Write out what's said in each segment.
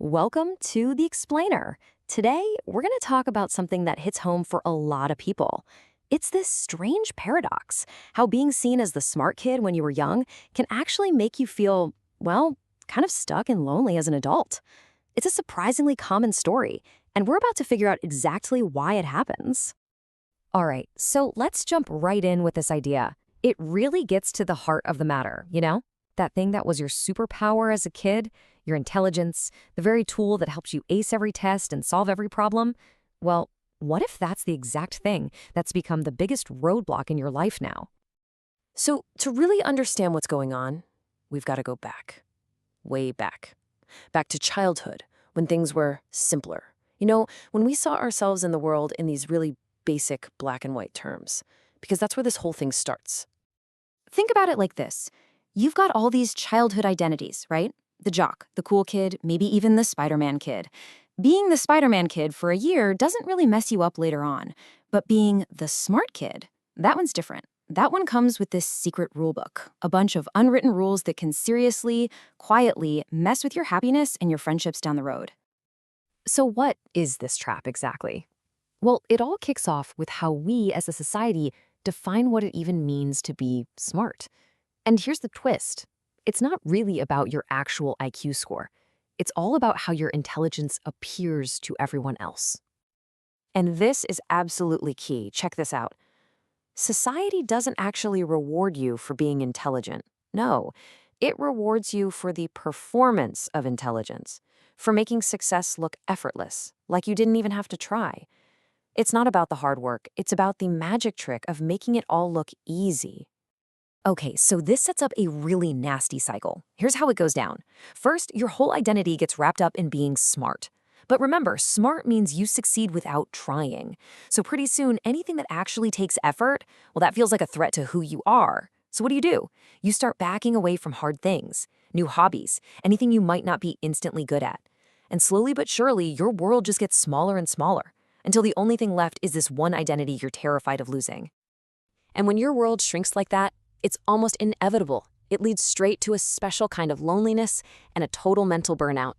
Welcome to The Explainer. Today, we're going to talk about something that hits home for a lot of people. It's this strange paradox, how being seen as the smart kid when you were young can actually make you feel, well, kind of stuck and lonely as an adult. It's a surprisingly common story, and we're about to figure out exactly why it happens. All right, so let's jump right in with this idea. It really gets to the heart of the matter, you know? That thing that was your superpower as a kid, your intelligence, the very tool that helps you ace every test and solve every problem. Well, what if that's the exact thing that's become the biggest roadblock in your life now? So, to really understand what's going on, we've got to go back, way back. Back to childhood, when things were simpler. When we saw ourselves in the world in these really basic black and white terms, because that's where this whole thing starts. Think about it like this. You've got all these childhood identities, right? The jock, the cool kid, maybe even the Spider-Man kid. Being the Spider-Man kid for a year doesn't really mess you up later on. But being the smart kid, that one's different. That one comes with this secret rule book, a bunch of unwritten rules that can seriously, quietly mess with your happiness and your friendships down the road. So what is this trap exactly? Well, it all kicks off with how we as a society define what it even means to be smart. And here's the twist. It's not really about your actual IQ score. It's all about how your intelligence appears to everyone else. And this is absolutely key. Check this out. Society doesn't actually reward you for being intelligent. No, it rewards you for the performance of intelligence, for making success look effortless, like you didn't even have to try. It's not about the hard work. It's about the magic trick of making it all look easy. Okay, so this sets up a really nasty cycle. Here's how it goes down. First, your whole identity gets wrapped up in being smart. But remember, smart means you succeed without trying. So pretty soon, anything that actually takes effort, well, that feels like a threat to who you are. So what do? You start backing away from hard things, new hobbies, anything you might not be instantly good at. And slowly but surely, your world just gets smaller and smaller, until the only thing left is this one identity you're terrified of losing. And when your world shrinks like that, it's almost inevitable. It leads straight to a special kind of loneliness and a total mental burnout.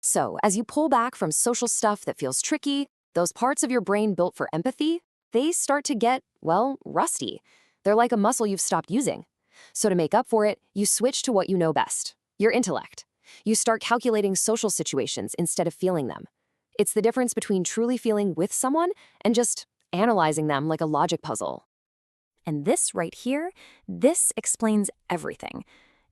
So, as you pull back from social stuff that feels tricky, those parts of your brain built for empathy, they start to get, well, rusty. They're like a muscle you've stopped using. So to make up for it, you switch to what you know best, your intellect. You start calculating social situations instead of feeling them. It's the difference between truly feeling with someone and just analyzing them like a logic puzzle. And this right here, this explains everything.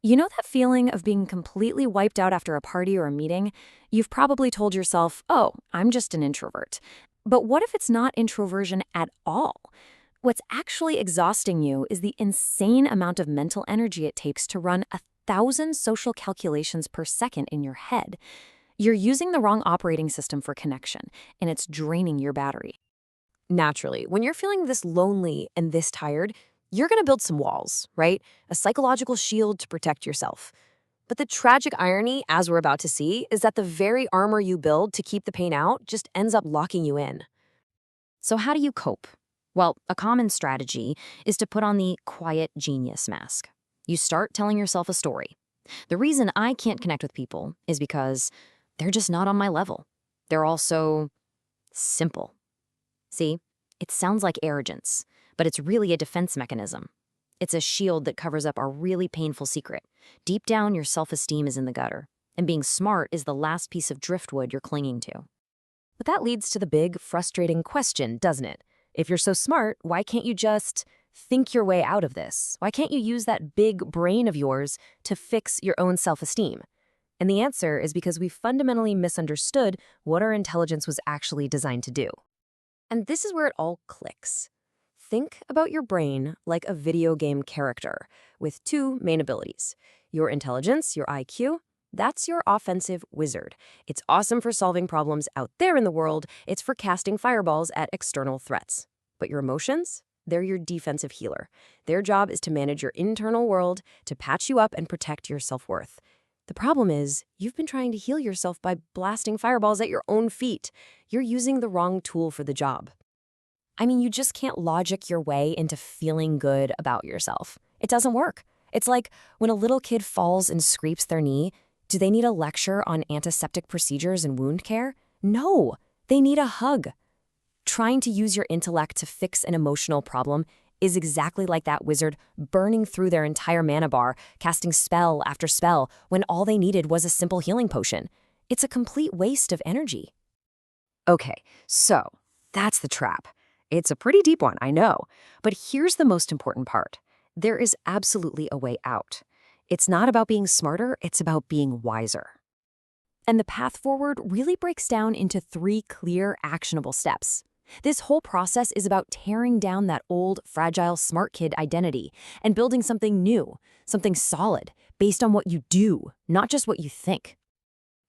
You know that feeling of being completely wiped out after a party or a meeting? You've probably told yourself, oh, I'm just an introvert. But what if it's not introversion at all? What's actually exhausting you is the insane amount of mental energy it takes to run 1,000 social calculations per second in your head. You're using the wrong operating system for connection, and it's draining your battery. Naturally, when you're feeling this lonely and this tired, you're going to build some walls, right? A psychological shield to protect yourself. But the tragic irony, as we're about to see, is that the very armor you build to keep the pain out just ends up locking you in. So how do you cope? Well, a common strategy is to put on the quiet genius mask. You start telling yourself a story. The reason I can't connect with people is because they're just not on my level. They're all so simple. See, it sounds like arrogance, but it's really a defense mechanism. It's a shield that covers up a really painful secret. Deep down, your self-esteem is in the gutter, and being smart is the last piece of driftwood you're clinging to. But that leads to the big, frustrating question, doesn't it? If you're so smart, why can't you just think your way out of this? Why can't you use that big brain of yours to fix your own self-esteem? And the answer is because we fundamentally misunderstood what our intelligence was actually designed to do. And this is where it all clicks. Think about your brain like a video game character with two main abilities. Your intelligence, your IQ, that's your offensive wizard. It's awesome for solving problems out there in the world. It's for casting fireballs at external threats. But your emotions? They're your defensive healer. Their job is to manage your internal world, to patch you up and protect your self-worth. The problem is, you've been trying to heal yourself by blasting fireballs at your own feet. You're using the wrong tool for the job. I mean, you just can't logic your way into feeling good about yourself. It doesn't work. It's like when a little kid falls and scrapes their knee. Do they need a lecture on antiseptic procedures and wound care? No, they need a hug. Trying to use your intellect to fix an emotional problem is exactly like that wizard burning through their entire mana bar, casting spell after spell, when all they needed was a simple healing potion. It's a complete waste of energy. Okay, so that's the trap. It's a pretty deep one, I know. But here's the most important part. There is absolutely a way out. It's not about being smarter, it's about being wiser. And the path forward really breaks down into 3 clear, actionable steps. This whole process is about tearing down that old, fragile smart kid identity and building something new, something solid, based on what you do, not just what you think.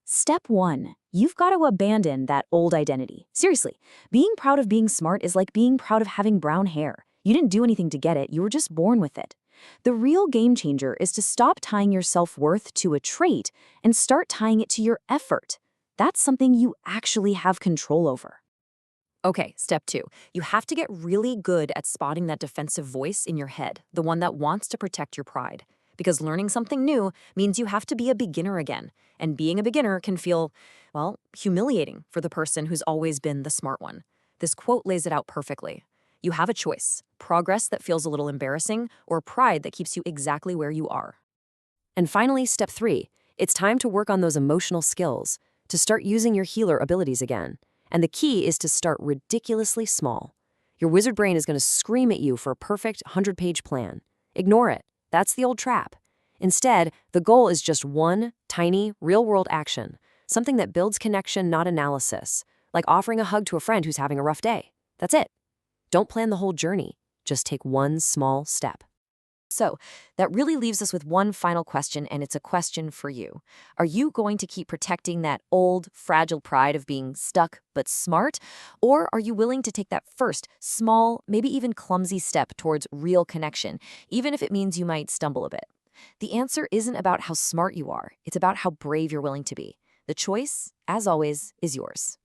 Step 1. You've got to abandon that old identity. Seriously, being proud of being smart is like being proud of having brown hair. You didn't do anything to get it, you were just born with it. The real game changer is to stop tying your self-worth to a trait and start tying it to your effort. That's something you actually have control over. Okay, step 2. You have to get really good at spotting that defensive voice in your head, the one that wants to protect your pride. Because learning something new means you have to be a beginner again. And being a beginner can feel, well, humiliating for the person who's always been the smart one. This quote lays it out perfectly. You have a choice: progress that feels a little embarrassing, or pride that keeps you exactly where you are. And finally, step 3. It's time to work on those emotional skills, to start using your healer abilities again. And the key is to start ridiculously small. Your wizard brain is going to scream at you for a perfect 100-page plan. Ignore it. That's the old trap. Instead, the goal is just one tiny, real-world action, something that builds connection, not analysis, like offering a hug to a friend who's having a rough day. That's it. Don't plan the whole journey. Just take one small step. So, that really leaves us with one final question, and it's a question for you. Are you going to keep protecting that old, fragile pride of being stuck but smart? Or are you willing to take that first, small, maybe even clumsy step towards real connection, even if it means you might stumble a bit? The answer isn't about how smart you are. It's about how brave you're willing to be. The choice, as always, is yours.